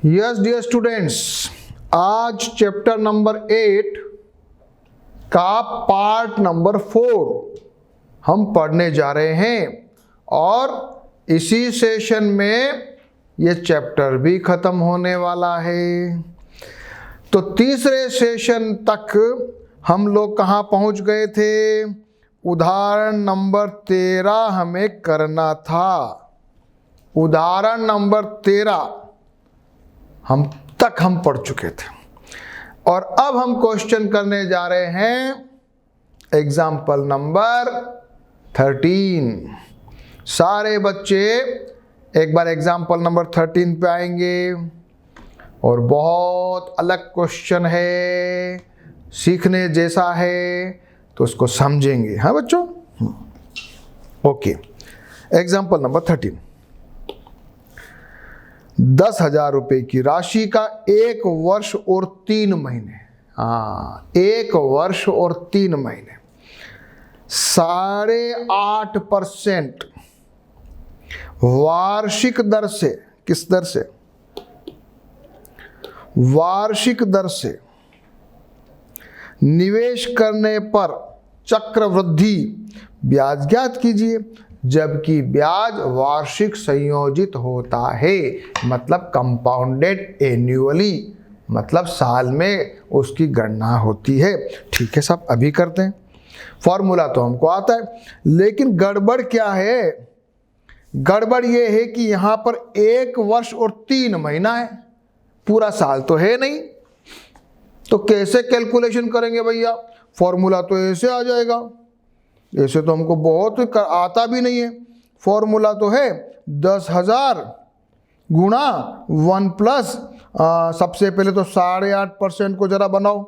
Yes dear students, आज chapter number 8 का part number 4 हम पढ़ने जा रहे हैं और इसी सेशन में ये चैप्टर भी खत्म होने वाला है। तो तीसरे सेशन तक हम लोग कहाँ पहुँच गए थे? उदाहरण नंबर 13 हमें करना था। उदाहरण नंबर 13 हम पढ़ चुके थे और अब हम क्वेश्चन करने जा रहे हैं एग्जाम्पल नंबर 13। सारे बच्चे एक बार एग्जाम्पल नंबर 13 पे आएंगे और बहुत अलग क्वेश्चन है, सीखने जैसा है, तो उसको समझेंगे। हाँ बच्चों, ओके। एग्जाम्पल नंबर 13, 10,000 रुपये की राशि का 1 वर्ष और 3 महीने, 1 वर्ष और 3 महीने 8.5% वार्षिक दर से, किस दर से? वार्षिक दर से निवेश करने पर चक्रवृद्धि ब्याज ज्ञात कीजिए, जबकि ब्याज वार्षिक संयोजित होता है, मतलब कंपाउंडेड एन्युअली, मतलब साल में उसकी गणना होती है। ठीक है साहब, अभी करते हैं। फॉर्मूला तो हमको आता है, लेकिन गड़बड़ क्या है? गड़बड़ ये है कि यहाँ पर 1 वर्ष और 3 महीना है, पूरा साल तो है नहीं। तो कैसे कैलकुलेशन करेंगे भैया? फॉर्मूला तो ऐसे आ जाएगा, ऐसे तो हमको बहुत आता भी नहीं है। फॉर्मूला तो है 10,000 गुणा 1 प्लस, सबसे पहले तो 8.5% को जरा बनाओ,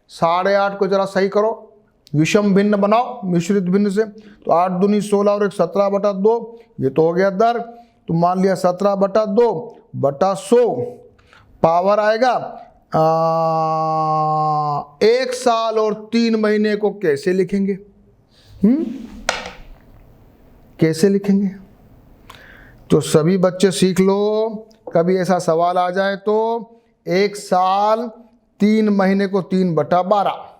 8.5 को जरा सही करो, विषम भिन्न बनाओ मिश्रित भिन्न से। तो 8 दूनी 16 और 1 17/2, ये तो हो गया दर। तो मान लिया 17/2/100 पावर आएगा 1 साल और 3 महीने को कैसे लिखेंगे? कैसे लिखेंगे? तो सभी बच्चे सीख लो, कभी ऐसा सवाल आ जाए तो 1 साल 3 महीने को 3/12,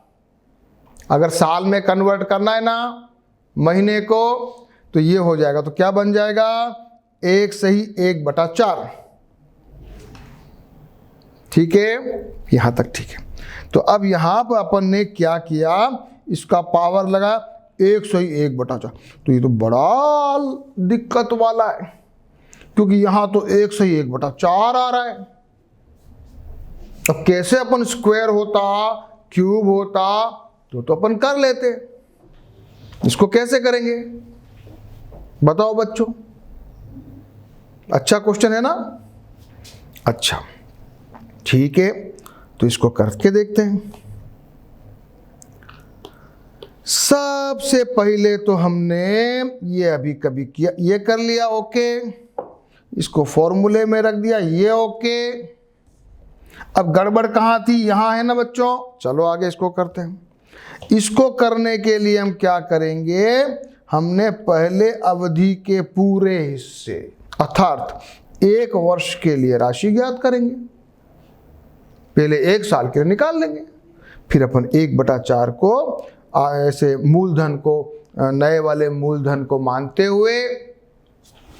अगर साल में कन्वर्ट करना है ना महीने को, तो ये हो जाएगा। तो क्या बन जाएगा? 1 सही 1/4। ठीक है, यहां तक ठीक है। तो अब यहां पर अपन ने क्या किया, इसका पावर लगा 1 सही 1/4। तो ये तो बड़ा दिक्कत वाला है, क्योंकि यहां तो 1 सही 1/4 आ रहा है। अब कैसे अपन स्क्वायर होता, क्यूब होता, तो अपन कर लेते। इसको कैसे करेंगे बताओ बच्चों? अच्छा क्वेश्चन है ना? अच्छा ठीक है, तो इसको करके देखते हैं। सबसे पहले तो हमने ये अभी कभी किया, ये कर लिया, ओके। इसको फॉर्मूले में रख दिया, ये ओके। अब गड़बड़ कहाँ थी? यहाँ है ना बच्चों। चलो आगे इसको करते हैं। इसको करने के लिए हम क्या करेंगे? हमने पहले अवधि के पूरे हिस्से अर्थात 1 वर्ष के लिए राशि ज्ञात करेंगे। पहले 1 साल के लिए निकाल लेंगे, फिर अपन 1/4 को ऐसे मूलधन को, नए वाले मूलधन को मानते हुए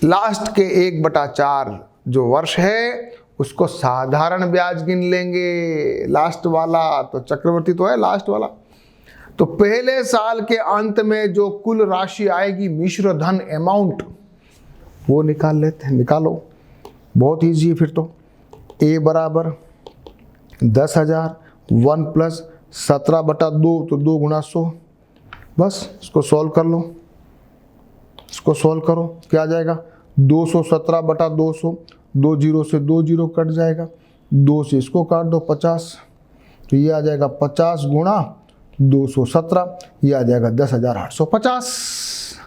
लास्ट के 1/4 जो वर्ष है उसको साधारण ब्याज गिन लेंगे। लास्ट वाला तो चक्रवर्ती तो है, लास्ट वाला। तो पहले साल के अंत में जो कुल राशि आएगी, मिश्र धन अमाउंट, वो निकाल लेते हैं। निकालो, बहुत ईजी है फिर तो। ए बराबर 10,000 1 प्लस 17/2, तो 2 गुणा 100। बस इसको सॉल्व कर लो, इसको सॉल्व करो, क्या आ जाएगा? 217/200, 2 जीरो से 2 जीरो कट जाएगा, 2 से इसको काट दो 50, तो ये आ जाएगा 50 गुणा 217, ये आ जाएगा 10,850।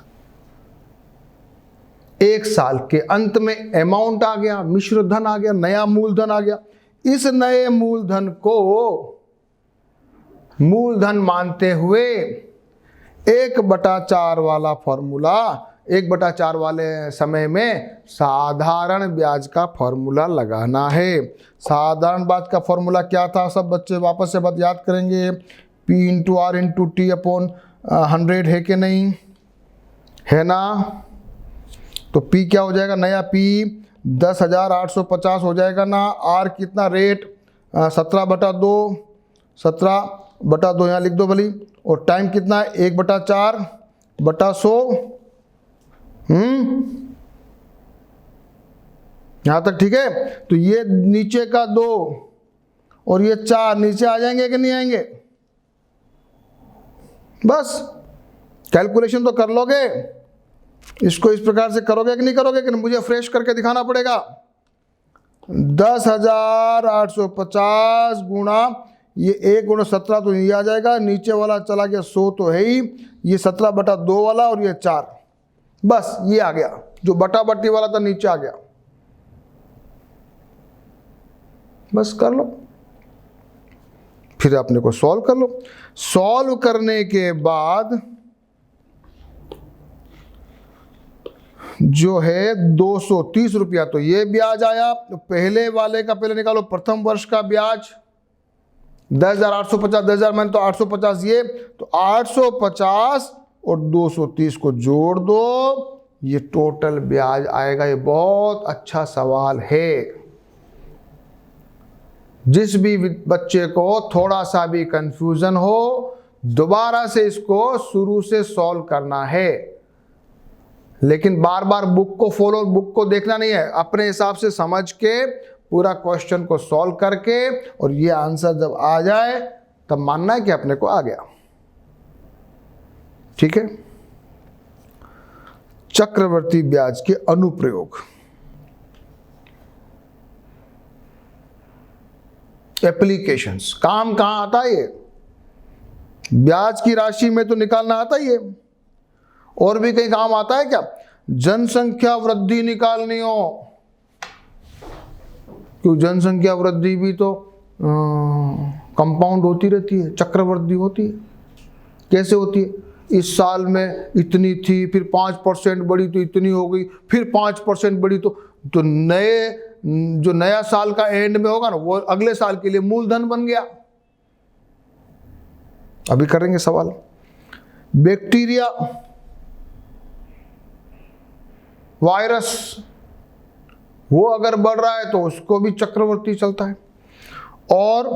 1 साल के अंत में अमाउंट आ गया, मिश्र धन आ गया, नया मूलधन आ गया। इस नए मूलधन को मूलधन मानते हुए 1/4 वाला फॉर्मूला 1/4 वाले समय में साधारण ब्याज का फॉर्मूला लगाना है। साधारण ब्याज का फॉर्मूला क्या था, सब बच्चे वापस से बात याद करेंगे। P into R into T upon 100 है कि नहीं, है ना। तो P क्या हो जाएगा, नया P 10,850 हो जाएगा ना। R कितना रेट 17/2, 17/2 यहाँ लिख दो भली। और टाइम कितना है 1/4/100। यहाँ तक ठीक है। तो ये नीचे का 2 और ये 4 नीचे आ जाएंगे कि नहीं आएंगे। बस कैलकुलेशन तो कर लोगे, इसको इस प्रकार से करोगे कि नहीं करोगे, कि मुझे फ्रेश करके दिखाना पड़ेगा। 10,850 गुणा ये 1 गुणा 17 तो ये आ जाएगा, नीचे वाला चला गया 100 तो है ही, ये 17/2 वाला और ये 4, बस ये आ गया। जो बटा बट्टी वाला था नीचे आ गया। बस कर लो, फिर अपने को सॉल्व कर लो। सॉल्व करने के बाद जो है 230 रुपया तो ये ब्याज आया। तो पहले वाले का पहले निकालो, प्रथम वर्ष का ब्याज 10,850, 10,000 मैंने तो 850 ये, तो 850 और 230 को जोड़ दो, ये टोटल ब्याज आएगा। ये बहुत अच्छा सवाल है। जिस भी बच्चे को थोड़ा सा भी कंफ्यूजन हो, दोबारा से इसको शुरू से सॉल्व करना है। लेकिन बार बार बुक को फॉलो, बुक को देखना नहीं है, अपने हिसाब से समझ के पूरा क्वेश्चन को सॉल्व करके, और ये आंसर जब आ जाए तब मानना है कि अपने को आ गया। ठीक है। चक्रवर्ती ब्याज के अनुप्रयोग। एप्लीकेशंस, काम कहां आता है ये, ब्याज की राशि में तो निकालना आता ही है, और भी कहीं काम आता है क्या। जनसंख्या वृद्धि निकालनी हो, क्यों जनसंख्या वृद्धि भी तो कंपाउंड होती रहती है, चक्रवृद्धि होती है। कैसे होती है, इस साल में इतनी थी, फिर 5% बढ़ी तो इतनी हो गई, फिर 5% बढ़ी तो नए जो नया साल का एंड में होगा ना, वो अगले साल के लिए मूलधन बन गया। अभी करेंगे सवाल। बैक्टीरिया, वायरस, वो अगर बढ़ रहा है तो उसको भी चक्रवर्ती चलता है। और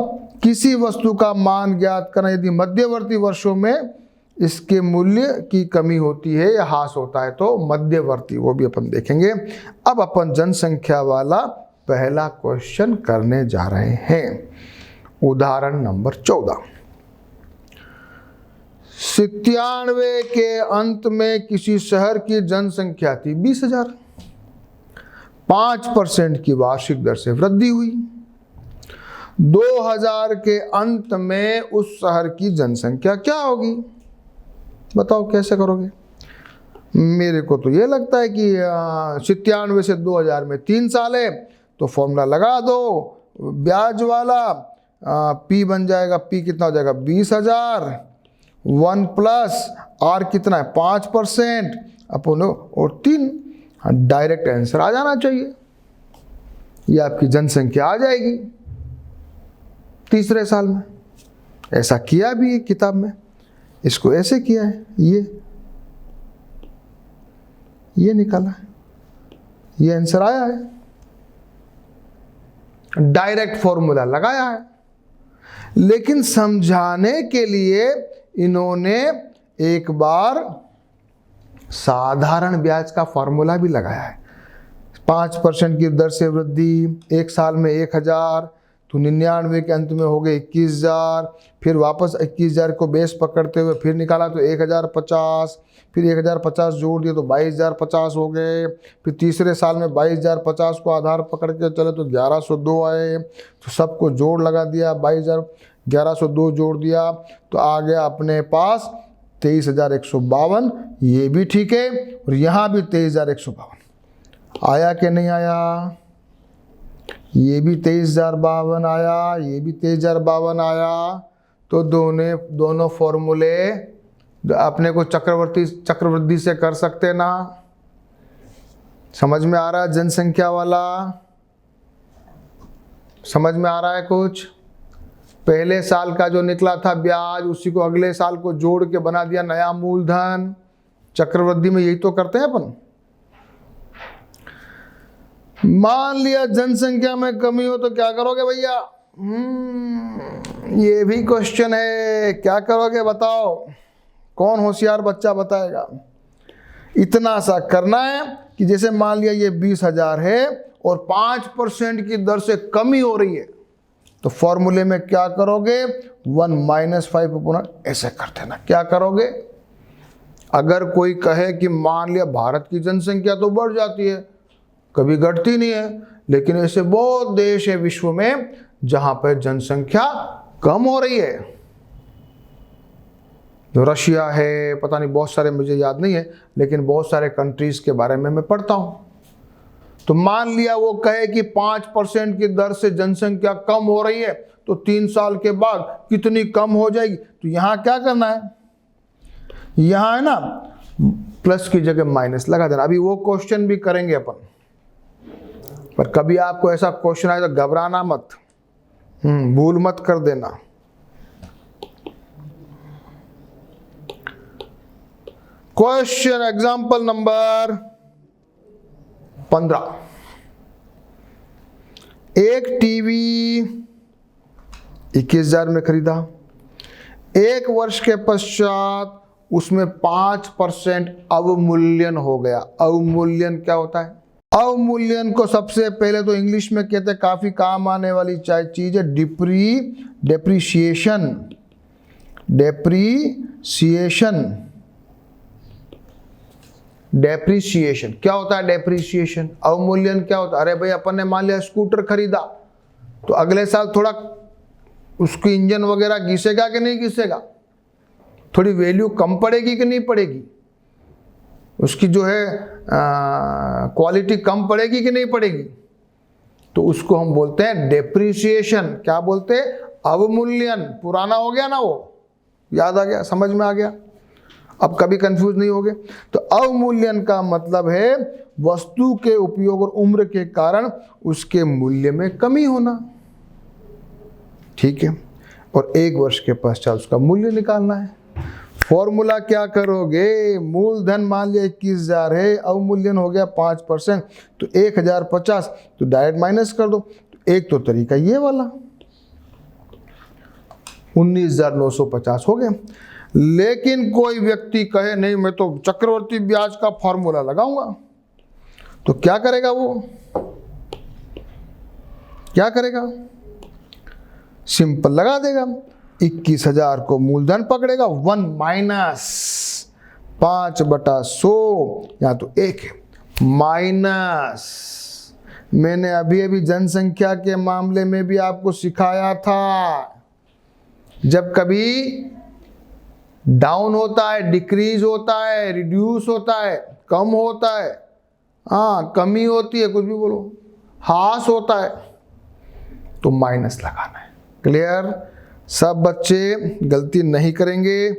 किसी वस्तु का मान ज्ञात करना, यदि मध्यवर्ती वर्षों में इसके मूल्य की कमी होती है या ह्रास होता है तो मध्यवर्ती, वो भी अपन देखेंगे। अब अपन जनसंख्या वाला पहला क्वेश्चन करने जा रहे हैं। उदाहरण नंबर 14। 97 के अंत में किसी शहर की जनसंख्या थी 20,000। 5% की वार्षिक दर से वृद्धि हुई। 2000 के अंत में उस शहर की जनसंख्या क्या होगी, बताओ कैसे करोगे। मेरे को तो ये लगता है कि 97 से 2000 में 3 साल है, तो फॉर्मूला लगा दो ब्याज वाला। P बन जाएगा, P कितना हो जाएगा 20,000, 1 प्लस R कितना है 5% अपन और 3। डायरेक्ट आंसर आ जाना चाहिए, ये आपकी जनसंख्या आ जाएगी तीसरे साल में। ऐसा किया भी है किताब में, इसको ऐसे किया है, ये निकाला है, ये आंसर आया है। डायरेक्ट फॉर्मूला लगाया है, लेकिन समझाने के लिए इन्होंने एक बार साधारण ब्याज का फॉर्मूला भी लगाया है। 5% की दर से वृद्धि, एक साल में 1000, तो 99 के अंत में हो गए 21,000, फिर वापस 21,000 को बेस पकड़ते हुए फिर निकाला तो 1050, फिर 1050 जोड़ दिए तो 22,050 हो गए। फिर तीसरे साल में 22,050 को आधार पकड़ के चले तो 1102 आए, तो सबको जोड़ लगा दिया, 1102 जोड़ दिया तो आ गया अपने पास 23,152। ये भी ठीक है, और यहाँ भी 23,152 आया कि नहीं आया। ये भी 23,052 आया, ये भी 23,052 आया। तो दोनों फॉर्मूले अपने को चक्रवृद्धि से कर सकते ना। समझ में आ रहा है जनसंख्या वाला? समझ में आ रहा है कुछ? पहले साल का जो निकला था ब्याज, उसी को अगले साल को जोड़ के बना दिया नया मूलधन। चक्रवृद्धि में यही तो करते हैं अपन। मान लिया जनसंख्या में कमी हो तो क्या करोगे भैया? ये भी क्वेश्चन है, क्या करोगे बताओ? कौन होशियार बच्चा बताएगा? इतना सा करना है कि जैसे मान लिया ये 20,000 है और 5% की दर से कमी हो रही है, तो फॉर्मूले में क्या करोगे? 1 - 5 ऐसे कर देना। क्या करोगे? अगर कोई कहे कि मान लिया भारत की जनसंख्या तो बढ़ जाती है, कभी घटती नहीं है, लेकिन ऐसे बहुत देश है विश्व में जहां पर जनसंख्या कम हो रही है। जो रशिया है, पता नहीं बहुत सारे, मुझे याद नहीं है, लेकिन बहुत सारे कंट्रीज के बारे में मैं पढ़ता हूं। तो मान लिया वो कहे कि 5% की दर से जनसंख्या कम हो रही है, तो 3 साल के बाद कितनी कम हो जाएगी? तो यहां क्या करना है? यहां है ना, प्लस की जगह माइनस लगा देना। अभी वो क्वेश्चन भी करेंगे अपन, पर कभी आपको ऐसा क्वेश्चन आए तो घबराना मत, भूल मत कर देना। Question example number 15। एक टीवी 21,000 में खरीदा। 1 वर्ष के पश्चात उसमें 5% अवमूल्यन हो गया। अवमूल्यन क्या होता है? अवमूल्यन को सबसे पहले तो इंग्लिश में कहते हैं, काफी काम आने वाली चीज है, डेप्रीशिएशन। डेप्रीशिएशन क्या होता है? डेप्रीशिएशन। अवमूल्यन क्या होता है? अरे भाई अपन ने मान लिया स्कूटर खरीदा, तो अगले साल थोड़ा उसकी इंजन वगैरह घिसेगा कि नहीं घिसेगा? थोड़ी वैल्यू कम पड़ेगी कि नहीं पड़ेगी? उसकी जो है क्वालिटी कम पड़ेगी कि नहीं पड़ेगी? तो उसको हम बोलते हैं डेप्रीशिएशन। क्या बोलते हैं? अवमूल्यन। पुराना हो गया ना, वो याद आ गया, समझ में आ गया, अब कभी कंफ्यूज नहीं होगे। तो अवमूल्यन का मतलब है वस्तु के उपयोग और उम्र के कारण उसके मूल्य में कमी होना। ठीक है, और 1 वर्ष के पश्चात उसका मूल्य निकालना है। फॉर्मूला क्या करोगे? मूलधन मान लिया 21,000 है, अवमूल्यन हो गया 5%, तो 1,050, तो डायरेक्ट माइनस कर दो। तो एक तो तरीका ये वाला, 19,950 हो गया। लेकिन कोई व्यक्ति कहे नहीं, मैं तो चक्रवर्ती ब्याज का फॉर्मूला लगाऊंगा, तो क्या करेगा वो? क्या करेगा? सिंपल लगा देगा। 21,000 को मूलधन पकड़ेगा, 1 - 5/100, या तो 1 है, माइनस। मैंने अभी जनसंख्या के मामले में भी आपको सिखाया था, जब कभी डाउन होता है, डिक्रीज होता है, रिड्यूस होता है, कम होता है, हाँ कमी होती है, कुछ भी बोलो, हास होता है, तो माइनस लगाना है। क्लियर? सब बच्चे गलती नहीं करेंगे।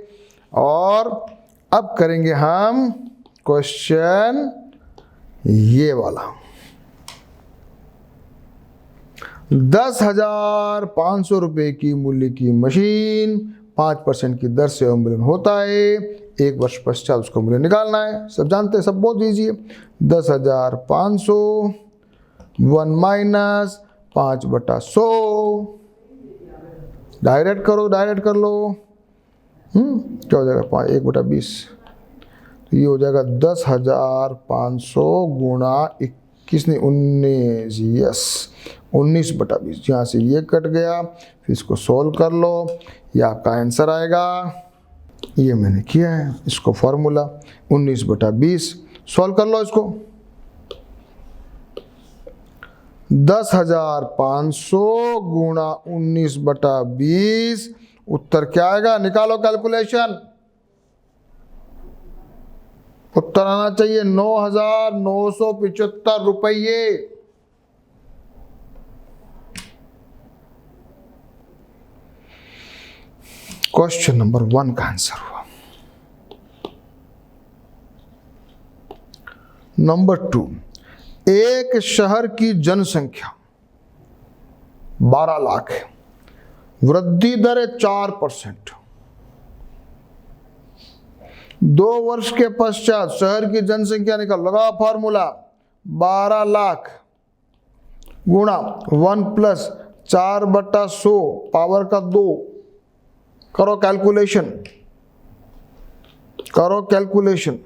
और अब करेंगे हम क्वेश्चन ये वाला। 10,500 रुपए की मूल्य की मशीन 5% की दर से अवमूल्यन होता है। 1 वर्ष पश्चात उसका मूल्य निकालना है। सब जानते हैं, सब बहुत ईजी है। 10,500 1 - 5/100, डायरेक्ट करो, डायरेक्ट कर लो। क्या हो जाएगा? 1/20, तो ये हो जाएगा 10,500 गुणा 21 नहीं 19, यस 19/20। यहाँ से ये कट गया, फिर इसको सॉल्व कर लो, ये आपका आंसर आएगा। ये मैंने किया है, इसको फॉर्मूला 19/20 सॉल्व कर लो। इसको 10,500 गुणा 19/20, उत्तर क्या आएगा? निकालो कैलकुलेशन। उत्तर आना चाहिए 9,975 रुपये। क्वेश्चन नंबर 1 का आंसर हुआ। नंबर 2, एक शहर की जनसंख्या 12 लाख है, वृद्धि दर है 4%। 2 वर्ष के पश्चात शहर की जनसंख्या निकाल, लगा फॉर्मूला 12 लाख गुणा 1 + 4/100 पावर का 2। करो कैलकुलेशन, करो कैलकुलेशन।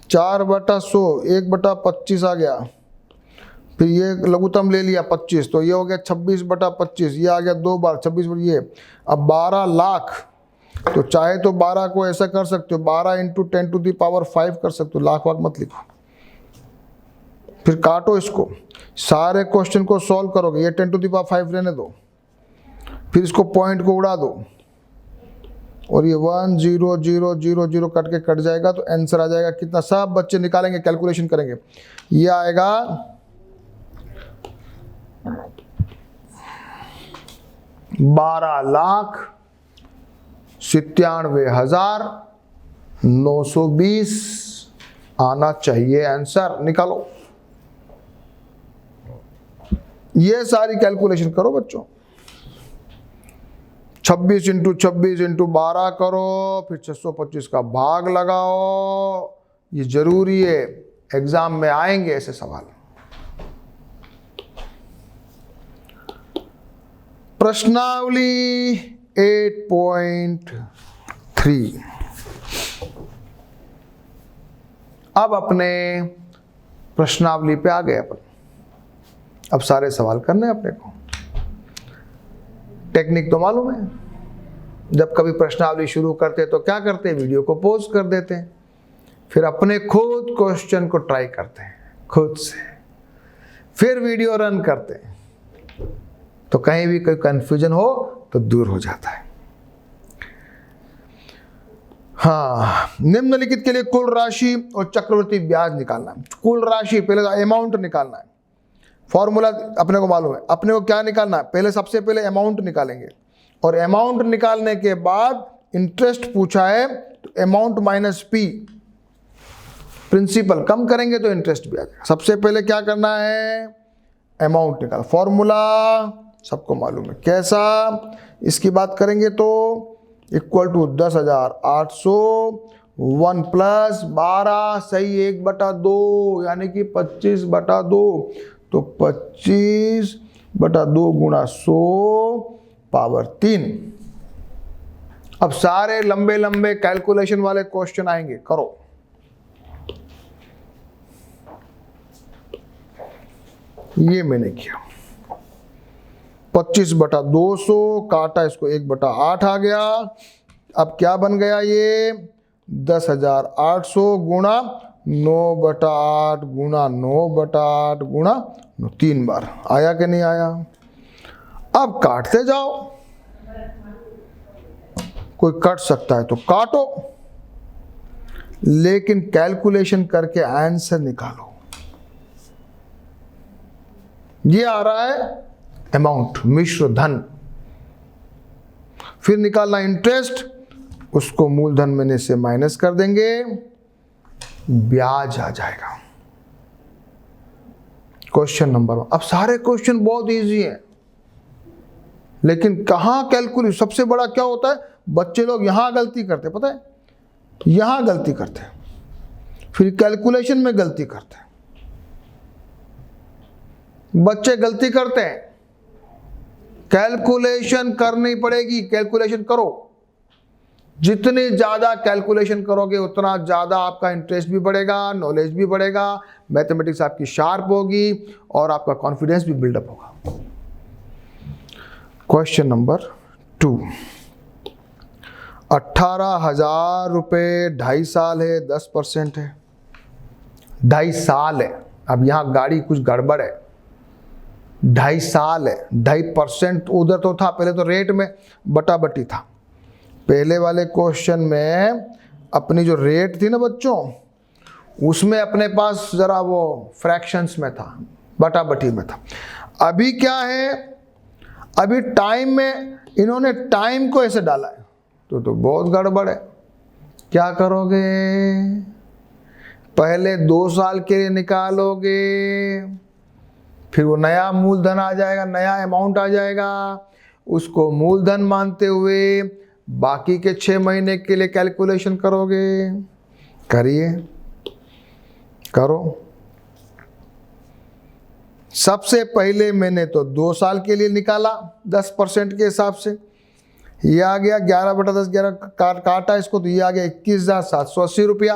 4/100 1/25 आ गया, फिर ये लघुत्तम ले लिया 25, तो ये हो गया 26/25, ये आ गया 2 बार 26, ये अब 12 लाख। तो चाहे तो 12 को ऐसा कर सकते हो, 12 × 10⁵ कर सकते हो, लाख वाक मत लिखो। फिर काटो इसको, सारे क्वेश्चन को सॉल्व करोगे, ये 10⁵ रहने दो, फिर इसको पॉइंट को उड़ा दो और ये 1 0 0 0 0 कट के कट जाएगा, तो आंसर आ जाएगा कितना। सब बच्चे निकालेंगे, कैलकुलेशन करेंगे, ये आएगा 12,97,920 आना चाहिए आंसर। निकालो, ये सारी कैलकुलेशन करो बच्चों। 26 × 26 × 12 करो, फिर 625 का भाग लगाओ। ये जरूरी है, एग्जाम में आएंगे ऐसे सवाल। प्रश्नावली 8.3। अब अपने प्रश्नावली पे आ गए अपन। अब सारे सवाल करने अपने को। टेक्निक तो मालूम है, जब कभी प्रश्नावली शुरू करते तो क्या करते हैं, वीडियो को पॉज कर देते हैं, फिर अपने खुद क्वेश्चन को ट्राई करते हैं खुद से, फिर वीडियो रन करते हैं, तो कहीं भी कोई कंफ्यूजन हो तो दूर हो जाता है। हाँ, निम्नलिखित के लिए कुल राशि और चक्रवृद्धि ब्याज निकालना है। कुल राशि पहले अमाउंट निकालना है, फॉर्मूला अपने को मालूम है। अपने को क्या निकालना है, पहले सबसे पहले अमाउंट निकालेंगे, और अमाउंट निकालने के बाद इंटरेस्ट पूछा है तो अमाउंट माइनस पी, प्रिंसिपल कम करेंगे तो इंटरेस्ट भी आ जाएगा। सबसे पहले क्या करना है, अमाउंट निकाल, फॉर्मूला सबको मालूम है कैसा। इसकी बात करेंगे तो इक्वल टू 10,800 1 + 12 सही 1/2 यानी कि 25/2, तो 25/2 × 100 पावर 3। अब सारे लंबे लंबे कैलकुलेशन वाले क्वेश्चन आएंगे, करो। ये मैंने किया, 25/200 काटा, इसको 1/8 आ गया। अब क्या बन गया, ये 10,800 गुणा 9/8 गुणा 9/8 गुणा 3 बार आया कि नहीं आया। अब काटते जाओ, कोई कट सकता है तो काटो, लेकिन कैलकुलेशन करके आंसर निकालो। ये आ रहा है अमाउंट, मिश्र धन। फिर निकालना इंटरेस्ट, उसको मूलधन में से माइनस कर देंगे, ब्याज आ जाएगा। Question number 1। अब सारे क्वेश्चन बहुत इजी हैं, लेकिन कहां कैलकुलेशन सबसे बड़ा क्या होता है, बच्चे लोग यहां गलती करते, पता है, यहां गलती करते, फिर कैलकुलेशन में गलती करते हैं। बच्चे गलती करते हैं, कैलकुलेशन करनी पड़ेगी, कैलकुलेशन करो। जितनी ज़्यादा कैलकुलेशन करोगे उतना ज़्यादा आपका इंटरेस्ट भी बढ़ेगा, नॉलेज भी बढ़ेगा, मैथमेटिक्स आपकी शार्प होगी और आपका कॉन्फिडेंस भी बिल्डअप होगा। Question number 2। 18,000 रुपये 2.5 साल है, 10% है, 2.5 साल है। अब यहाँ गाड़ी कुछ गड़बड़ है, 2.5 साल है, 2.5% उधर तो था, पहले तो रेट में बटा-बटी था। पहले वाले क्वेश्चन में अपनी जो रेट थी ना बच्चों, उसमें अपने पास जरा वो फ्रैक्शंस में था, बटा-बटी में था। अभी क्या है, अभी टाइम में इन्होंने टाइम को ऐसे डाला है, तो बहुत गड़बड़ है। क्या करोगे, पहले 2 साल के लिए निकालोगे, फिर वो नया मूलधन आ जाएगा, नया अमाउंट आ जाएगा, उसको मूलधन मानते हुए बाकी के 6 महीने के लिए कैलकुलेशन करोगे। करिए, करो। सबसे पहले मैंने तो 2 साल के लिए निकाला 10% के हिसाब से, ये आ गया 11/10, 11 काटा इसको तो ये आ गया 21,780 रुपया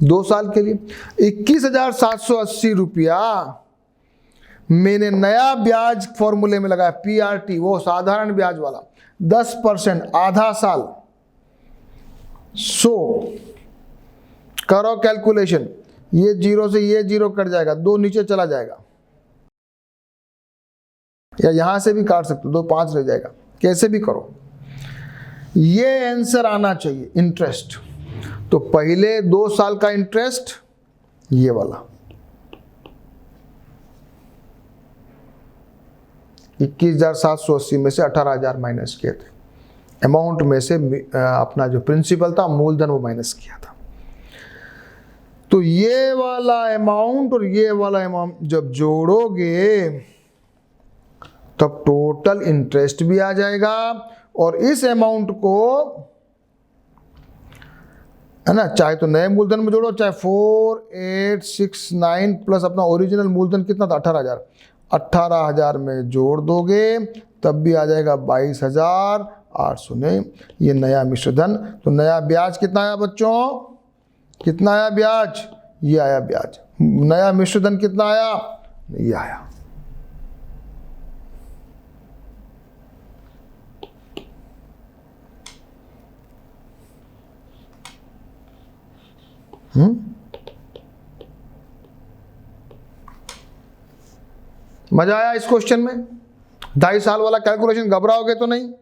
2 साल के लिए। 21,780 रुपया मैंने नया ब्याज फॉर्मूले में लगाया, PRT, वो साधारण ब्याज वाला 10%, आधा साल। करो कैलकुलेशन, ये 0 से ये 0 कट जाएगा, 2 नीचे चला जाएगा, या यहां से भी काट सकते हो, 2 5 रह जाएगा, कैसे भी करो। ये आंसर आना चाहिए इंटरेस्ट। तो पहले 2 साल का इंटरेस्ट ये वाला 21,780 में से 18,000 माइनस किए थे, अमाउंट में से अपना जो प्रिंसिपल था मूलधन वो माइनस किया था। तो ये वाला अमाउंट और ये वाला अमाउंट जब जोड़ोगे तब टोटल इंटरेस्ट भी आ जाएगा, और इस अमाउंट को, है ना, चाहे तो नए मूलधन में जोड़ो, चाहे 4869 प्लस अपना ओरिजिनल मूलधन कितना था 18,000, 18,000 में जोड़ दोगे तब भी आ जाएगा 22,800। नहीं, ये नया मिश्रधन। तो नया ब्याज कितना आया बच्चों, कितना आया ब्याज, ये आया ब्याज। नया मिश्रधन कितना आया, ये आया। मजा आया इस क्वेश्चन में? 2.5 साल वाला कैलकुलेशन घबराओगे तो नहीं।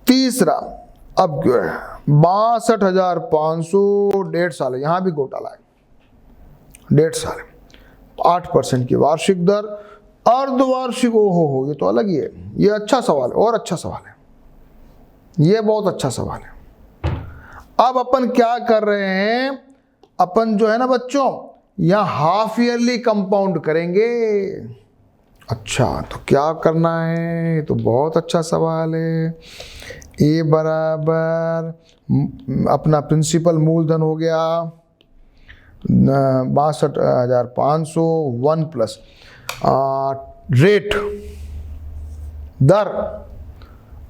तीसरा, अब 62,500, 1.5 साल, यहां भी घोटाला है, 1.5 साल, 8% की वार्षिक दर, अर्धवार्षिक, ओहो, ये तो अलग ही है। ये अच्छा सवाल है, और अच्छा सवाल है, ये बहुत अच्छा सवाल है। अब अपन क्या कर रहे हैं, अपन जो है ना बच्चों, यहां हाफ ईयरली कंपाउंड करेंगे। अच्छा, तो क्या करना है, तो बहुत अच्छा सवाल है। ए बराबर अपना प्रिंसिपल मूलधन हो गया 62,500, 1 प्लस रेट, दर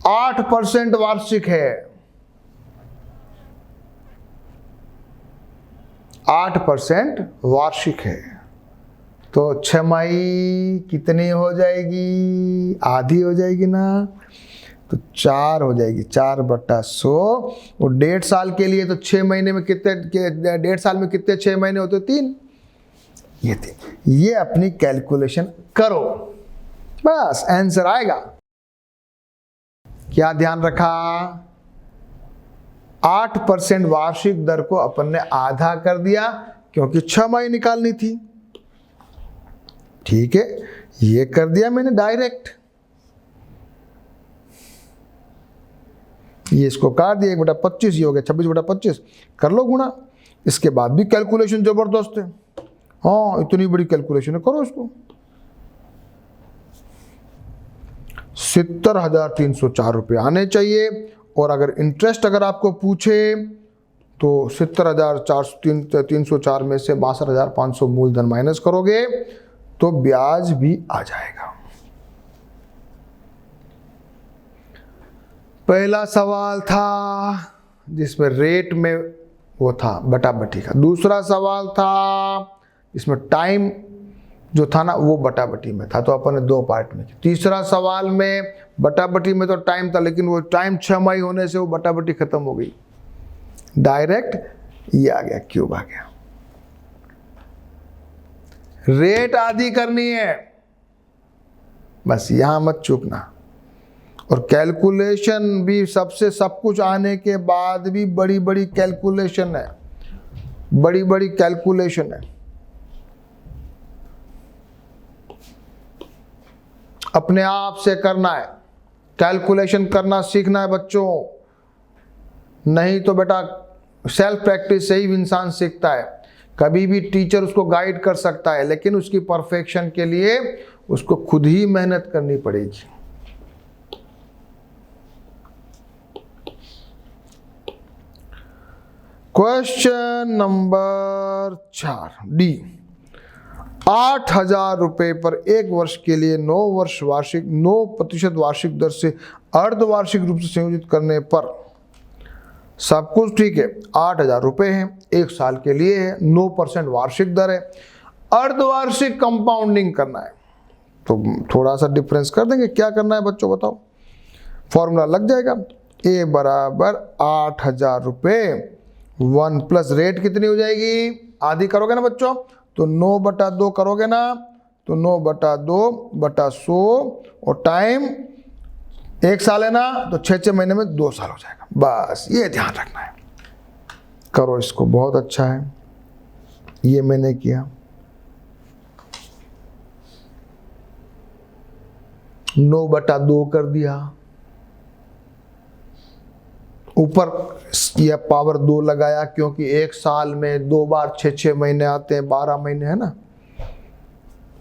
8% वार्षिक है, 8% वार्षिक है। तो छमाही कितनी हो जाएगी, आधी हो जाएगी ना, तो 4 हो जाएगी, 4/100। और 1.5 साल के लिए तो 6 महीने में कितने, 1.5 साल में कितने 6 महीने होते, 3, ये 3। ये अपनी कैलकुलेशन करो, बस आंसर आएगा। क्या ध्यान रखा, 8% वार्षिक दर को अपन ने आधा कर दिया क्योंकि 6 महीने निकालनी थी, ठीक है, ये कर दिया मैंने डायरेक्ट। ये इसको काट दिया, 1/25, ये हो गया 26/25, कर लो गुणा। इसके बाद भी कैलकुलेशन जबरदस्त है, हाँ इतनी बड़ी कैलकुलेशन है, करो इसको। 70,304 रुपये आने चाहिए। और अगर इंटरेस्ट अगर आपको पूछे तो 70,304 में से 62,500 मूलधन माइनस करोगे तो ब्याज भी आ जाएगा। पहला सवाल था जिसमें रेट में वो था बटाबटी का, दूसरा सवाल था इसमें टाइम जो था ना वो बटाबटी में था, तो अपन ने 2 पार्ट में किया। तीसरा सवाल में बटाबटी में तो टाइम था, लेकिन वो टाइम 6 मई होने से वो बटाबटी खत्म हो गई, डायरेक्ट ये आ गया, क्यूब आ गया। रेट आधी करनी है, बस यहां मत चूकना। और कैलकुलेशन भी सबसे सब कुछ आने के बाद भी बड़ी बड़ी कैलकुलेशन है, बड़ी बड़ी कैलकुलेशन है। अपने आप से करना है, कैलकुलेशन करना सीखना है बच्चों। नहीं तो बेटा सेल्फ प्रैक्टिस से ही इंसान सीखता है। कभी भी टीचर उसको गाइड कर सकता है, लेकिन उसकी परफेक्शन के लिए उसको खुद ही मेहनत करनी पड़ेगी। Question number 4 D. 8,000 रुपए पर एक वर्ष के लिए 9% वार्षिक दर से अर्धवार्षिक रूप से संयोजित करने पर, सब कुछ ठीक है, 8,000 रुपए हैं, एक साल के लिए है, 9% वार्षिक दर है, अर्धवार्षिक कंपाउंडिंग करना है, तो थोड़ा सा डिफरेंस कर देंगे। क्या करना है बच्चों बताओ, फॉर्मूला लग जाएगा। ए बराबर 8,000 रुपए 1 प्लस रेट कितनी हो जाएगी, आधी करोगे ना बच्चों, तो 9/2 करोगे ना, तो 9/2/100 और टाइम एक साल है ना, तो 6 महीने में 2 साल हो जाएगा। बस ये ध्यान रखना है, करो इसको, बहुत अच्छा है। ये मैंने किया, 9/2 कर दिया, ऊपर यह पावर 2 लगाया, क्योंकि एक साल में 2 बार 6 महीने आते हैं, 12 महीने है ना।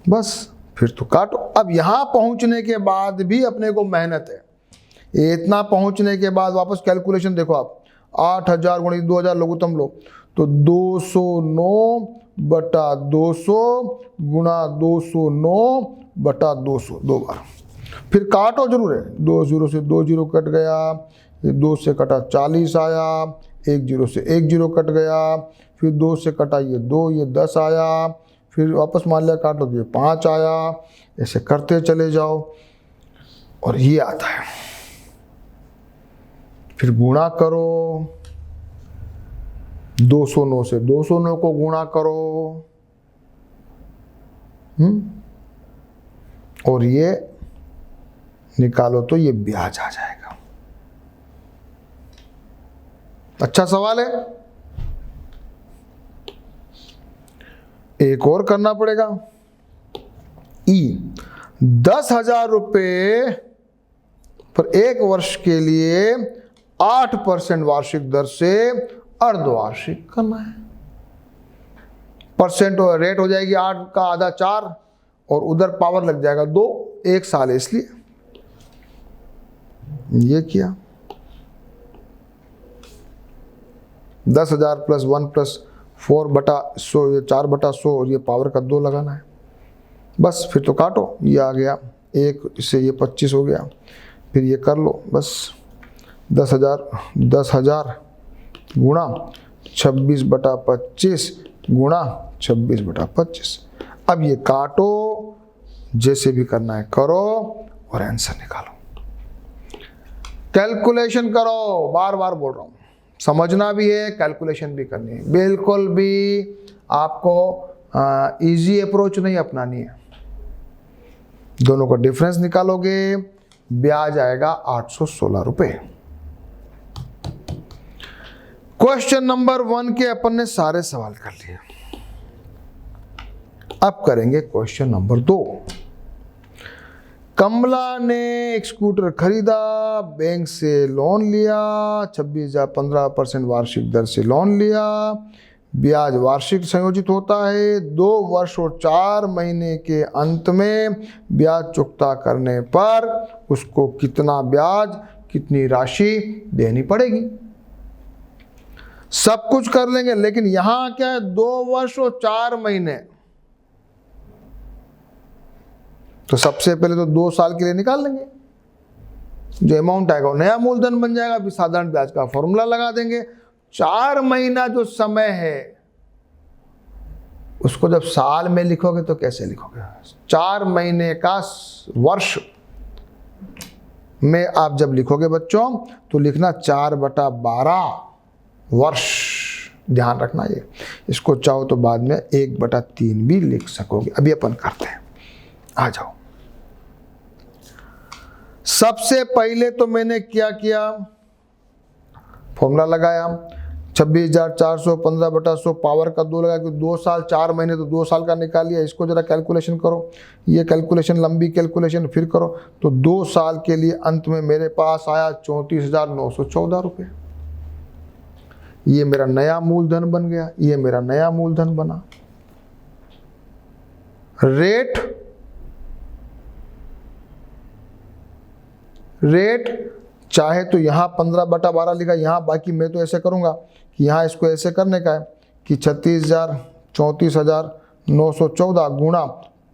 बस फिर तो काटो। अब यहां पहुंचने के बाद भी अपने को मेहनत है, इतना पहुंचने के बाद वापस कैलकुलेशन देखो आप, 8,000 × 2,000 लघुत्तम लो, तो 209/200 गुणा 209/200 2 बार, फिर काटो जरूर है। 2 0 से 2 0 कट गया, ये 2 से कटा 40 आया, 1 0 से 1 0 कट गया, फिर 2 से कटा ये 2, ये 10 आया, फिर वापस मान लिया काट लो तो ये 5 आया, ऐसे करते चले जाओ और ये आता है। फिर गुणा करो, 209 से 209 को गुणा करो, और ये निकालो तो ये ब्याज आ जाएगा। अच्छा सवाल है, एक और करना पड़ेगा। ई 10,000 रुपए पर एक वर्ष के लिए 8% वार्षिक दर से अर्धवार्षिक करना है। परसेंट रेट हो जाएगी 8 का आधा 4, और उधर पावर लग जाएगा 2, एक साल है इसलिए ये किया। 10,000 + 1 + 4/100, ये 4/100, और ये पावर का 2 लगाना है। बस फिर तो काटो, ये आ गया 1, इससे ये 25 हो गया, फिर ये कर लो बस। 10,000 गुणा 26/25 गुणा 26/25। अब ये काटो, जैसे भी करना है करो और आंसर निकालो। कैलकुलेशन करो, बार बार बोल रहा हूं, समझना भी है, कैलकुलेशन भी करनी है। बिल्कुल भी आपको इजी अप्रोच नहीं अपनानी है। दोनों का डिफरेंस निकालोगे, ब्याज आएगा 816 रुपए। क्वेश्चन नंबर 1 के अपन ने सारे सवाल कर लिए। अब करेंगे क्वेश्चन नंबर 2। कमला ने एक स्कूटर खरीदा, बैंक से लोन लिया, 26,000 15% वार्षिक दर से लोन लिया, ब्याज वार्षिक संयोजित होता है। 2 वर्ष और 4 महीने के अंत में ब्याज चुकता करने पर उसको कितना ब्याज, कितनी राशि देनी पड़ेगी। सब कुछ कर लेंगे, लेकिन यहां क्या है, 2 वर्ष और 4 महीने, तो सबसे पहले तो 2 साल के लिए निकाल लेंगे, जो अमाउंट आएगा वो नया मूलधन बन जाएगा, फिर साधारण ब्याज का फॉर्मूला लगा देंगे। 4 महीना जो समय है उसको जब साल में लिखोगे तो कैसे लिखोगे, 4 महीने का वर्ष में आप जब लिखोगे बच्चों तो लिखना 4/12 वर्ष, ध्यान रखना ये। इसको चाहो तो बाद में 1/3 भी लिख सकोगे। अभी अपन करते हैं, आ जाओ। सबसे पहले तो मैंने क्या किया, फॉर्मूला लगाया, 26,400 15/100 पावर का 2 लगा, क्योंकि 2 साल 4 महीने तो 2 साल का निकाल लिया। इसको जरा कैलकुलेशन करो, ये कैलकुलेशन लंबी कैलकुलेशन फिर करो, तो 2 साल के लिए अंत में मेरे पास आया 34,914 रुपये। ये मेरा नया मूलधन बन गया, ये मेरा नया मूलधन बना। रेट चाहे तो यहाँ 15/12 लिखा, यहाँ बाकी मैं तो ऐसे करूँगा कि यहाँ इसको ऐसे करने का है कि 34,914 गुणा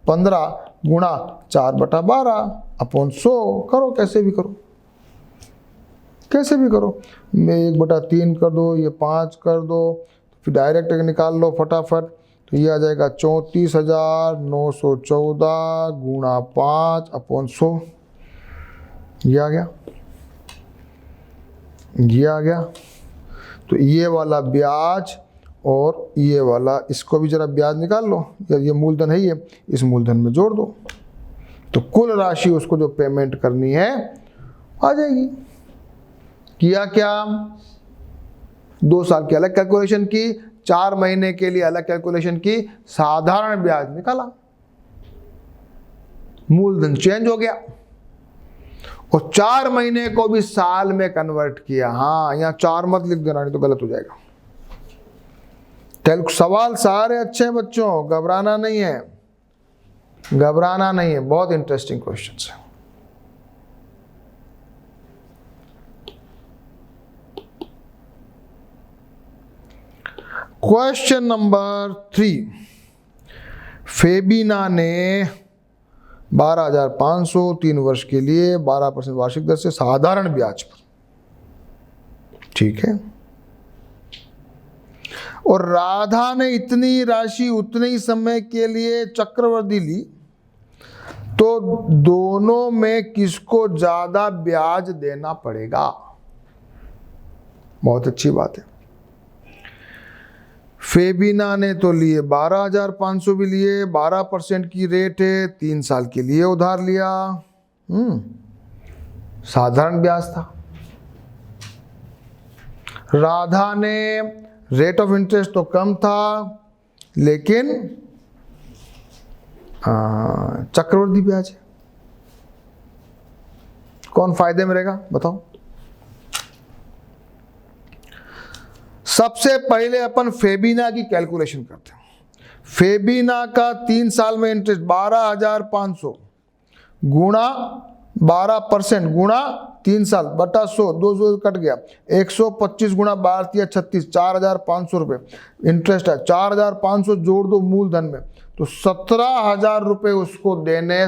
15 गुणा 4/12/100 करो, कैसे भी करो, कैसे भी करो। मैं 1/3 कर दो, ये 5 कर दो, फिर डायरेक्ट निकाल लो फटाफट, तो ये आ जाएगा 34,914 गुणा 5/100। ये आ गया, ये आ गया। तो ये वाला ब्याज और ये वाला, इसको भी जरा ब्याज निकाल लो, ये मूलधन है, ये इस मूलधन में जोड़ दो, तो कुल राशि उसको जो पेमेंट करनी है आ जाएगी। किया क्या, 2 साल की अलग कैलकुलेशन की, 4 महीने के लिए अलग कैलकुलेशन की, साधारण ब्याज निकाला, मूलधन चेंज हो गया, और 4 महीने को भी साल में कन्वर्ट किया। हाँ, यहां 4 मत लिख देना, नहीं तो गलत हो जाएगा। सवाल सारे अच्छे हैं बच्चों, घबराना नहीं है, घबराना नहीं है, बहुत इंटरेस्टिंग क्वेश्चंस है। क्वेश्चन नंबर 3, फेबिना ने 12,500 3 वर्ष के लिए 12% वार्षिक दर से साधारण ब्याज पर, ठीक है, और राधा ने इतनी राशि उतने ही समय के लिए चक्रवृद्धि ली, तो दोनों में किसको ज्यादा ब्याज देना पड़ेगा। बहुत अच्छी बात है। फेबिना ने तो लिए 12,500 भी लिए, 12% की रेट है, 3 साल के लिए उधार लिया, साधारण ब्याज था। राधा ने रेट ऑफ इंटरेस्ट तो कम था, लेकिन चक्रवृद्धि ब्याज है। कौन फायदे में रहेगा बताओ। सबसे पहले अपन फेबिना की कैलकुलेशन करते हैं। फेबिना का 3 साल में इंटरेस्ट 12,500 गुणा 12% गुणा 3 साल बटा 100, 200 कट गया, 125 गुणा 12 36, 4,500 रुपये इंटरेस्ट है। 4,500 जोड़ दो मूलधन में, तो 17,000 रुपये उसको देने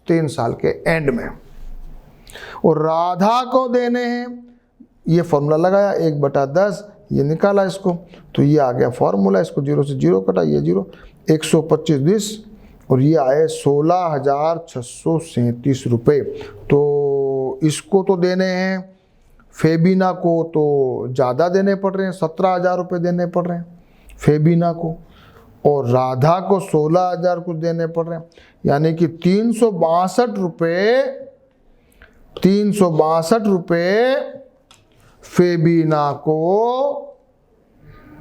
3 साल के एंड में, और राधा को देने हैं। ये फॉर्मूला लगाया 1/10, ये निकाला इसको, तो ये आ गया फॉर्मूला, इसको 0 से 0 कटा, ये 0, 125 दिस, और ये आए 16,637 रुपये। तो इसको तो देने हैं, फेबिना को तो ज़्यादा देने पड़ रहे हैं, 17,000 रुपये देने पड़ रहे हैं फेबिना को, और राधा को 16,000 कुछ देने पड़ रहे हैं, यानी कि 362 रुपये फेबिना को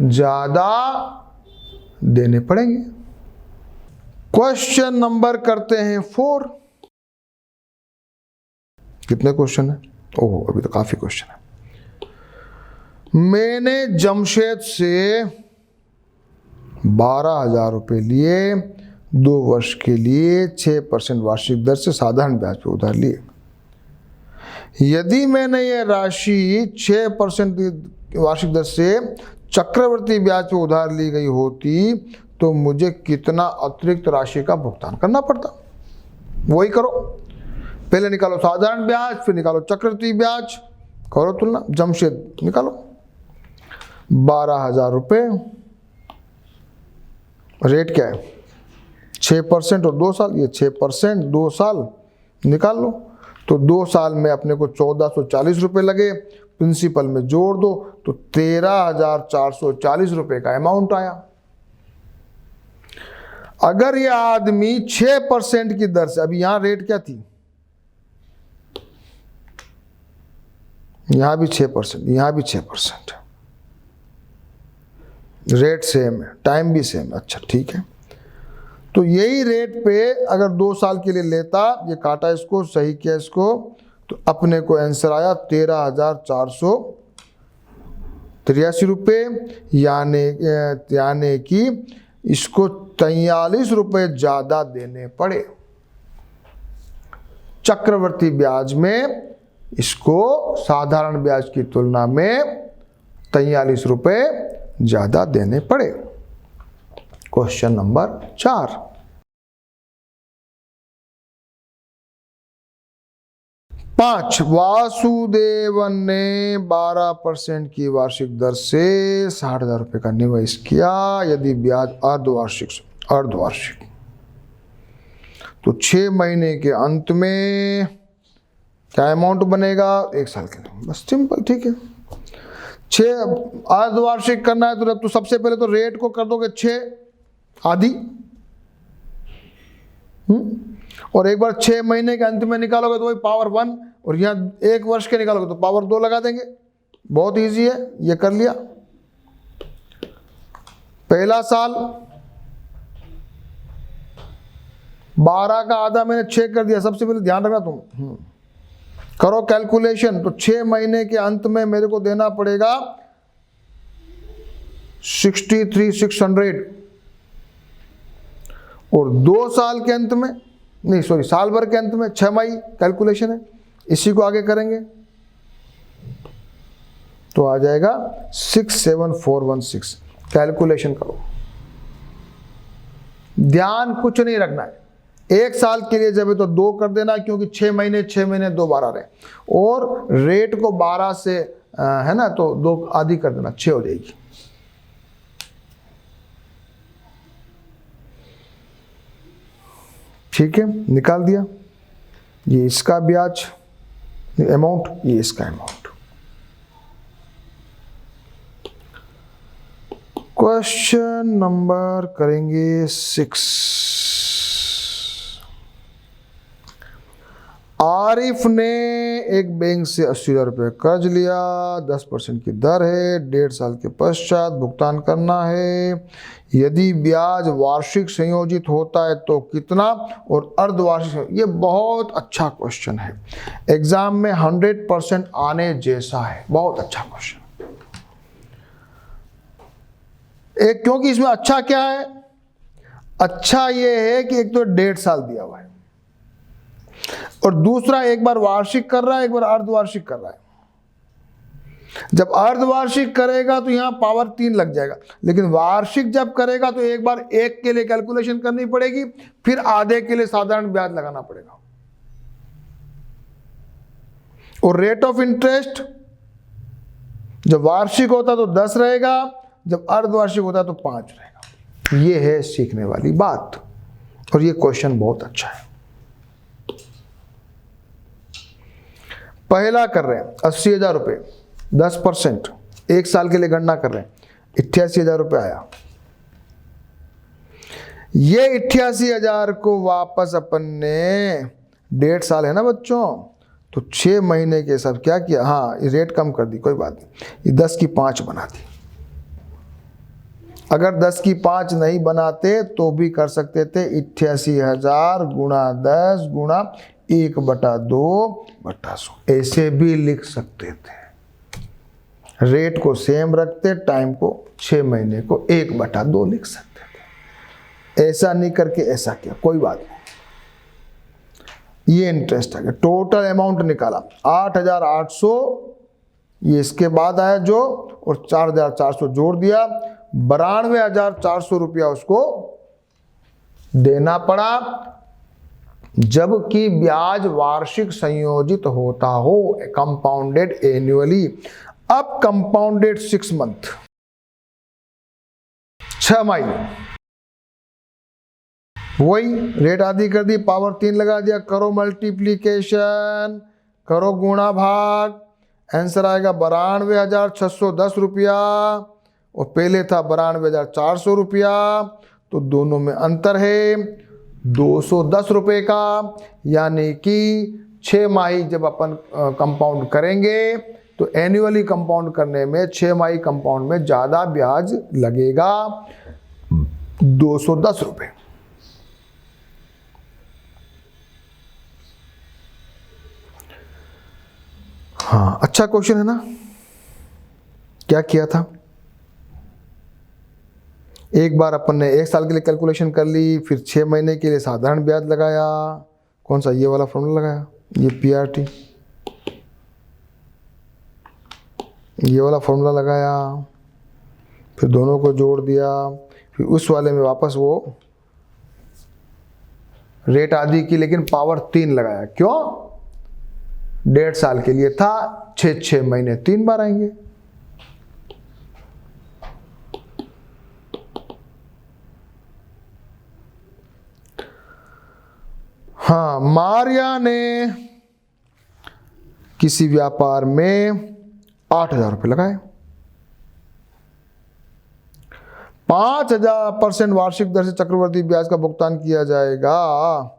ज़्यादा देने पड़ेंगे। क्वेश्चन नंबर करते हैं 4। कितने क्वेश्चन है? ओह, अभी तो काफी क्वेश्चन है। मैंने जमशेद से 12,000 रुपये लिए, 2 वर्ष के लिए 6% वार्षिक दर से साधारण ब्याज पे उधार लिए। यदि मैंने ये राशि 6% वार्षिक दर से चक्रवर्ती ब्याज पे उधार ली गई होती, तो मुझे कितना अतिरिक्त राशि का भुगतान करना पड़ता। वही करो, पहले निकालो साधारण ब्याज, फिर निकालो चक्रवर्ती ब्याज, करो तुलना। जमशेद निकालो 12,000 रुपये, रेट क्या है 6% और 2 साल, ये 6% 2 साल निकाल लो, तो 2 साल में अपने को 1,440 रुपये लगे, प्रिंसिपल में जोड़ दो तो 13,440 रुपये का अमाउंट आया। अगर यह आदमी 6% की दर से, अभी यहां रेट क्या थी, यहां भी 6%, यहां भी 6%, रेट सेम है, टाइम भी सेम है, अच्छा ठीक है। तो यही रेट पे अगर 2 साल के लिए लेता, ये काटा इसको, सही किया इसको, तो अपने को आंसर आया ₹83, यानी कि इसको ₹43 ज़्यादा देने पड़े। चक्रवर्ती ब्याज में इसको साधारण ब्याज की तुलना में ₹43 ज़्यादा देने पड़े। Question number 4। 5, वासुदेवन ने 12% की वार्षिक दर से ₹60,000 का निवेश किया। यदि ब्याज अर्धवार्षिक तो 6 महीने के अंत में क्या अमाउंट बनेगा? 1 साल के लिए। बस सिंपल, ठीक है। 6 अर्धवार्षिक करना है तो सबसे पहले तो रेट को कर दोगे 6 आधी, और एक बार 6 महीने के अंत में निकालोगे तो वही पावर 1, और यहाँ 1 वर्ष के निकालोगे तो पावर 2 लगा देंगे। बहुत इजी है, ये कर लिया। पहला साल 12 का आधा मैंने 6 कर दिया। सबसे पहले ध्यान रखना तुम, करो कैलकुलेशन। तो 6 महीने के अंत में मेरे को देना पड़ेगा 63,600, और 2 साल के अंत में, नहीं सॉरी, साल भर के अंत में 6 कैलकुलेशन है, इसी को आगे करेंगे तो आ जाएगा 67416। कैलकुलेशन करो, ध्यान कुछ नहीं रखना है। 1 साल के लिए जब है तो 2 कर देना, क्योंकि 6 महीने 2 12 रहे, और रेट को 12 से है ना, तो 2 आधी कर देना, 6 हो जाएगी। ठीक है, निकाल दिया। ये इसका ब्याज अमाउंट, ये इसका अमाउंट। क्वेश्चन नंबर करेंगे 6। आरिफ ने एक बैंक से ₹80,000 कर्ज लिया। 10% की दर है। 1.5 साल के पश्चात भुगतान करना है। यदि ब्याज वार्षिक संयोजित होता है तो कितना, और अर्धवार्षिक? ये बहुत अच्छा क्वेश्चन है, एग्जाम में 100% आने जैसा है। बहुत अच्छा क्वेश्चन एक, क्योंकि इसमें अच्छा क्या है? अच्छा ये है कि एक तो 1.5 साल दिया हुआ है, और दूसरा एक बार वार्षिक कर रहा है, एक बार अर्धवार्षिक कर रहा है। जब अर्धवार्षिक करेगा तो यहां पावर 3 लग जाएगा, लेकिन वार्षिक जब करेगा तो एक बार 1 के लिए कैलकुलेशन करनी पड़ेगी, फिर आधे के लिए साधारण ब्याज लगाना पड़ेगा। और रेट ऑफ इंटरेस्ट जब वार्षिक होता तो 10 रहेगा, जब अर्धवार्षिक होता तो 5 रहेगा। ये है सीखने वाली बात, और ये क्वेश्चन बहुत अच्छा है। पहला कर रहे हैं ₹80,000, 10%, 1 साल के लिए गणना कर रहे हैं, ₹88,000 आया। ये 88,000 को वापस अपन ने 1.5 साल है ना बच्चों, तो 6 महीने के हिसाब क्या किया? हाँ, ये रेट कम कर दी, कोई बात नहीं, ये 10 की 5 बना दी। अगर 10 की 5 नहीं बनाते तो भी कर सकते थे 88,000 गुणा 10 गुणा 1/2/100, ऐसे भी लिख सकते थे। रेट को सेम रखते, टाइम को 6 महीने को 1/2 लिख सकते थे। ऐसा नहीं करके ऐसा किया, कोई बात नहीं। ये इंटरेस्ट आ गया। टोटल अमाउंट निकाला 8,800, ये इसके बाद आया जो, और 4,400 जोड़ दिया, 92,400 उसको देना पड़ा, जबकि ब्याज वार्षिक संयोजित होता हो, कंपाउंडेड एनुअली। अब कंपाउंडेड 6 मंथ, 6 महीने, वही रेट आधी कर दी, पावर 3 लगा दिया, करो मल्टीप्लीकेशन, करो गुणा भाग, आंसर आएगा ₹92,610, और पहले था ₹92,400, तो दोनों में अंतर है ₹210 का। यानी कि 6 माही जब अपन कंपाउंड करेंगे तो एनुअली कंपाउंड करने में 6 माही कंपाउंड में ज़्यादा ब्याज लगेगा, ₹210। हाँ, अच्छा क्वेश्चन है ना। क्या किया था, एक बार अपन ने 1 साल के लिए कैलकुलेशन कर ली, फिर 6 महीने के लिए साधारण ब्याज लगाया, कौन सा, ये वाला फॉर्मूला लगाया, ये PRT, ये वाला फॉर्मूला लगाया, फिर दोनों को जोड़ दिया, फिर उस वाले में वापस वो रेट आदि की लेकिन पावर 3 लगाया। क्यों, 1.5 साल के लिए था, 6 महीने 3 बार आएंगे। हाँ, मारिया ने किसी व्यापार में 8,000 रुपये लगाए, 5,000% वार्षिक दर से चक्रवर्ती ब्याज का भुगतान किया जाएगा।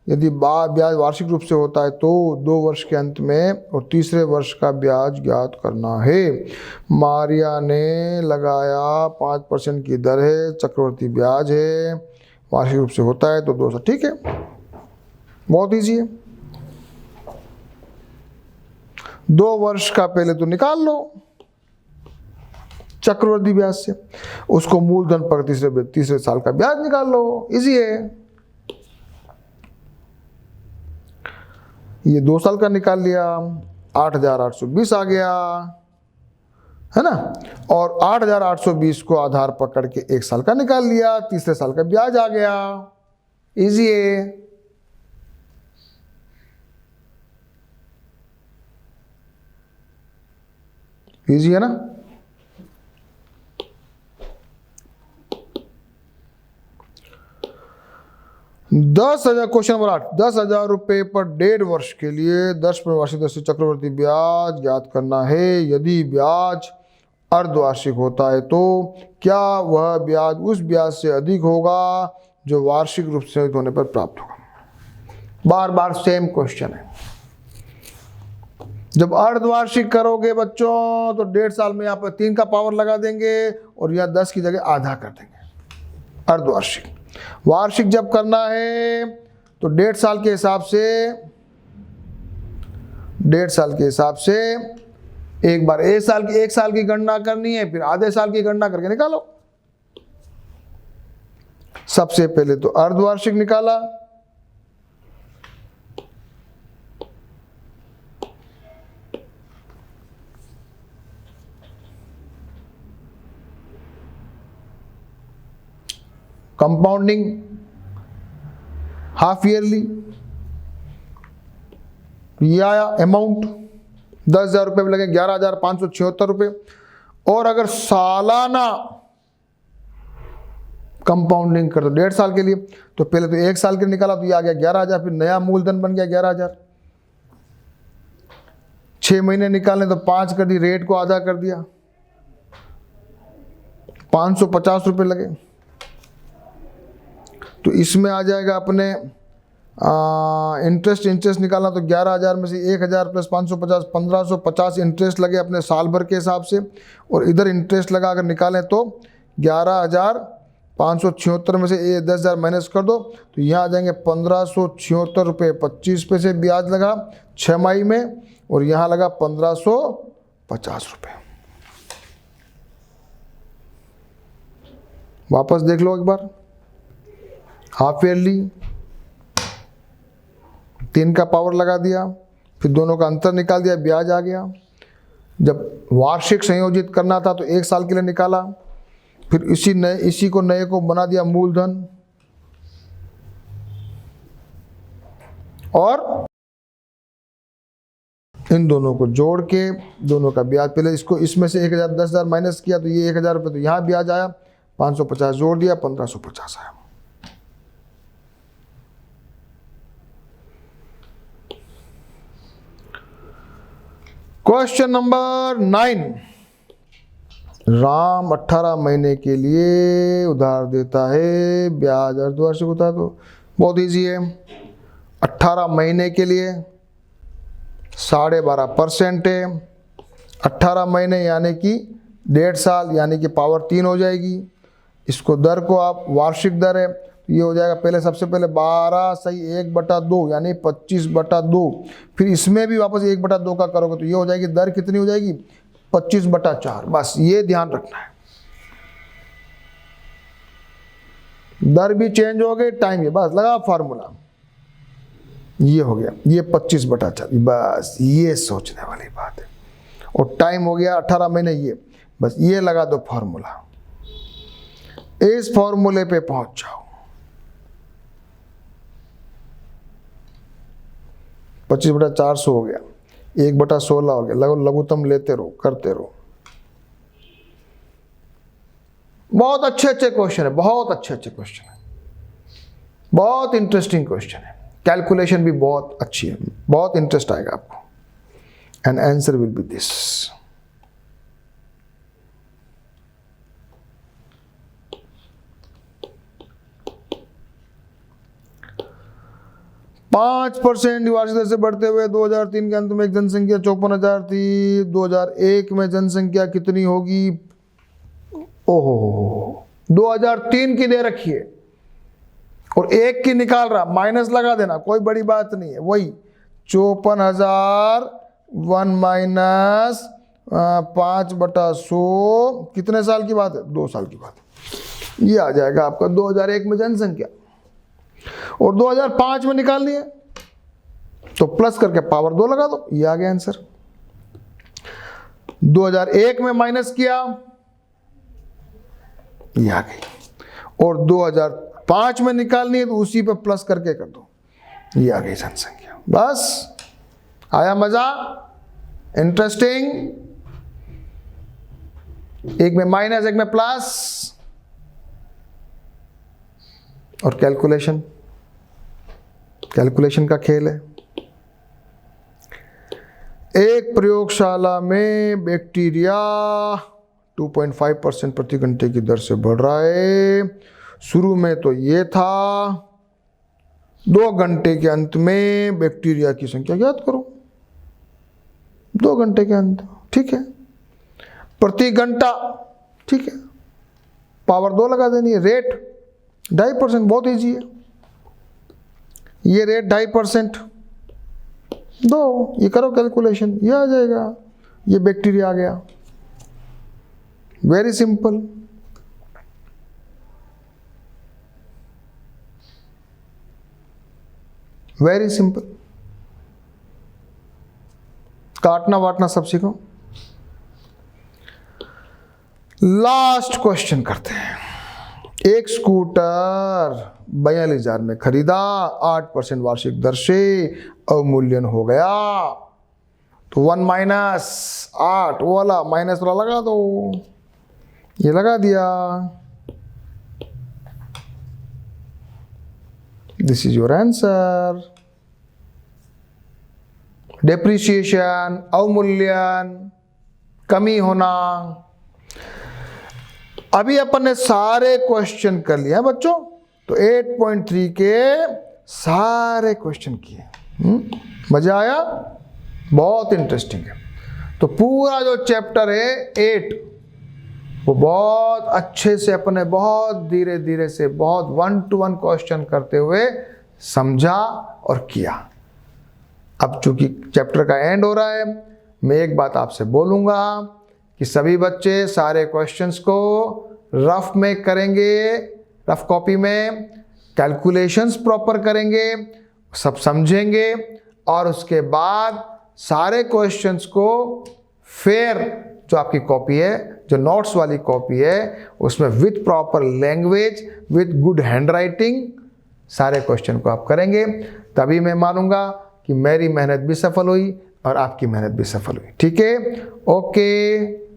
यदि ब्याज वार्षिक रूप से होता है तो 2 वर्ष के अंत में और तीसरे वर्ष का ब्याज ज्ञात करना है। मारिया ने लगाया 5% की दर है, चक्रवर्ती ब्याज है, वार्षिक रूप से होता है तो 200। ठीक है, बहुत ईजी है। 2 वर्ष का पहले तो निकाल लो चक्रवर्ती ब्याज से, उसको मूलधन पर तीसरे साल का ब्याज निकाल लो, इजी है। ये 2 साल का निकाल लिया, 8,820 आ गया, है ना, और 8,820 को आधार पकड़ के 1 साल का निकाल लिया, तीसरे साल का ब्याज आ गया, इजी है। इजी है ना। 10,000, क्वेश्चन नंबर 8, 10,000 रुपये पर 1.5 वर्ष के लिए 10% वार्षिक दर से चक्रवर्ती ब्याज ज्ञात करना है। यदि ब्याज अर्धवार्षिक होता है तो क्या वह ब्याज उस ब्याज से अधिक होगा जो वार्षिक रूप से होने पर प्राप्त होगा। बार बार सेम क्वेश्चन है। जब अर्धवार्षिक करोगे बच्चों तो 1.5 साल में यहाँ पर 3 का पावर लगा देंगे और यहाँ 10 की जगह आधा कर देंगे। अर्धवार्षिक, वार्षिक जब करना है तो 1.5 साल के हिसाब से, 1.5 साल के हिसाब से एक बार 1 साल की गणना करनी है, फिर आधे साल की गणना करके निकालो। सबसे पहले तो अर्धवार्षिक निकाला, कंपाउंडिंग हाफ ईयरली, ये आया अमाउंट 10,000 रुपये में लगे 11,576 रुपये। और अगर सालाना कंपाउंडिंग कर दो 1.5 साल के लिए तो पहले तो 1 साल के लिए निकाला तो ये आ गया 11,000, फिर नया मूलधन बन गया 11,000। 6 महीने निकालने तो 5 कर दी, रेट को आधा कर दिया, 550 रुपये लगे। तो इसमें आ जाएगा अपने इंटरेस्ट निकालना तो 11,000 में से 1,000 प्लस 550, 1,550 इंटरेस्ट लगे अपने साल भर के हिसाब से, और इधर इंटरेस्ट लगा अगर निकालें तो 11,576 में से 10,000 माइनस कर दो तो यहाँ आ जाएंगे 1,576 रुपये 25 पैसे ब्याज लगा 6 माही में, और यहाँ लगा 1,550 रुपये। वापस देख लो एक बार, हाफ ईयरली 3 का पावर लगा दिया, फिर दोनों का अंतर निकाल दिया, ब्याज आ गया। जब वार्षिक संयोजित करना था तो 1 साल के लिए निकाला, फिर इसी को नए को बना दिया मूलधन, और इन दोनों को जोड़ के दोनों का ब्याज, पहले इसको इसमें से 1,000 10,000 माइनस किया तो ये 1,000 रुपये, तो यहाँ ब्याज आया, 550 जोड़ दिया, 1,550 आया। क्वेश्चन नंबर 9, राम 18 महीने के लिए उधार देता है, ब्याज अर्धवार्षिक होता है। तो बहुत इजी है, 18 महीने के लिए 12.5% है, 18 महीने यानी कि 1.5 साल यानी कि पावर 3 हो जाएगी। इसको दर को आप वार्षिक दर है तो ये हो जाएगा, पहले सबसे पहले 12 सही 1/2 यानी 25/2, फिर इसमें भी वापस 1/2 का करोगे तो ये हो जाएगी दर कितनी हो जाएगी 25/4, बस ये ध्यान रखना है। दर भी चेंज हो गई, टाइम भी, बस लगा फार्मूला, ये हो गया, ये 25/4, बस ये सोचने वाली बात है। और टाइम हो गया 18 महीने, ये बस ये लगा दो फार्मूला, इस फार्मूले पे पहुंच जाओ। 25/400 हो गया, 1/16 हो गया, लघुत्तम लेते रहो, करते रहो। बहुत अच्छे अच्छे क्वेश्चन है, बहुत अच्छे अच्छे क्वेश्चन है, बहुत इंटरेस्टिंग क्वेश्चन है। कैलकुलेशन भी बहुत अच्छी है, बहुत इंटरेस्ट आएगा आपको। And answer will be this. पांच % वार्षिक दर से बढ़ते हुए 2003 के अंत में एक जनसंख्या 54,000 थी। 2001 में जनसंख्या कितनी होगी? ओहो, 2003 की दे रखी है और एक की निकाल रहा, माइनस लगा देना, कोई बड़ी बात नहीं है। वही 54,000 1 माइनस 5/100, कितने साल की बात है? 2 साल की बात है। ये आ जाएगा आपका 2001 में जनसंख्या। और 2005 में निकालनी है तो प्लस करके पावर 2 लगा दो, ये आ गया आंसर। 2001 में माइनस किया, ये आ गई। और 2005 में निकालनी है तो उसी पे प्लस करके कर दो, ये आ गई जनसंख्या। बस, आया मजा? इंटरेस्टिंग। एक में माइनस, एक में प्लस, और कैलकुलेशन का खेल है। एक प्रयोगशाला में बैक्टीरिया 2.5% प्रति घंटे की दर से बढ़ रहा है। शुरू में तो ये था, 2 घंटे के अंत में बैक्टीरिया की संख्या ज्ञात करो। 2 घंटे के अंत, ठीक है, प्रति घंटा, ठीक है, पावर 2 लगा देनी है। रेट 2.5%, बहुत ईजी है। ये रेट 2.5%, 2, ये करो कैलकुलेशन, ये आ जाएगा, ये बैक्टीरिया आ गया। Very simple. Very simple. काटना वाटना सब सीखो। लास्ट क्वेश्चन करते हैं। एक स्कूटर 42,000 में खरीदा, 8% वार्षिक दर से अवमूल्यन हो गया, तो 1 माइनस 8 वो वाला माइनस वाला लगा दो, ये लगा दिया। This is your answer. Depreciation, अवमूल्यन, कमी होना। अभी अपन ने सारे क्वेश्चन कर लिए हैं बच्चों, तो 8.3 के सारे क्वेश्चन किए। मजा आया? बहुत इंटरेस्टिंग है। तो पूरा जो चैप्टर है 8, वो बहुत अच्छे से अपने बहुत धीरे धीरे से बहुत 1-to-1 क्वेश्चन करते हुए समझा और किया। अब चूंकि चैप्टर का एंड हो रहा है, मैं एक बात आपसे बोलूँगा कि सभी बच्चे सारे क्वेश्चंस को रफ में करेंगे, रफ कॉपी में कैलकुलेशंस प्रॉपर करेंगे, सब समझेंगे, और उसके बाद सारे क्वेश्चंस को फिर जो आपकी कॉपी है, जो नोट्स वाली कॉपी है, उसमें with proper language, with good handwriting सारे क्वेश्चन को आप करेंगे। तभी मैं मानूंगा कि मेरी मेहनत भी सफल हुई और आपकी मेहनत भी सफल हुई। ठीक है? ओके।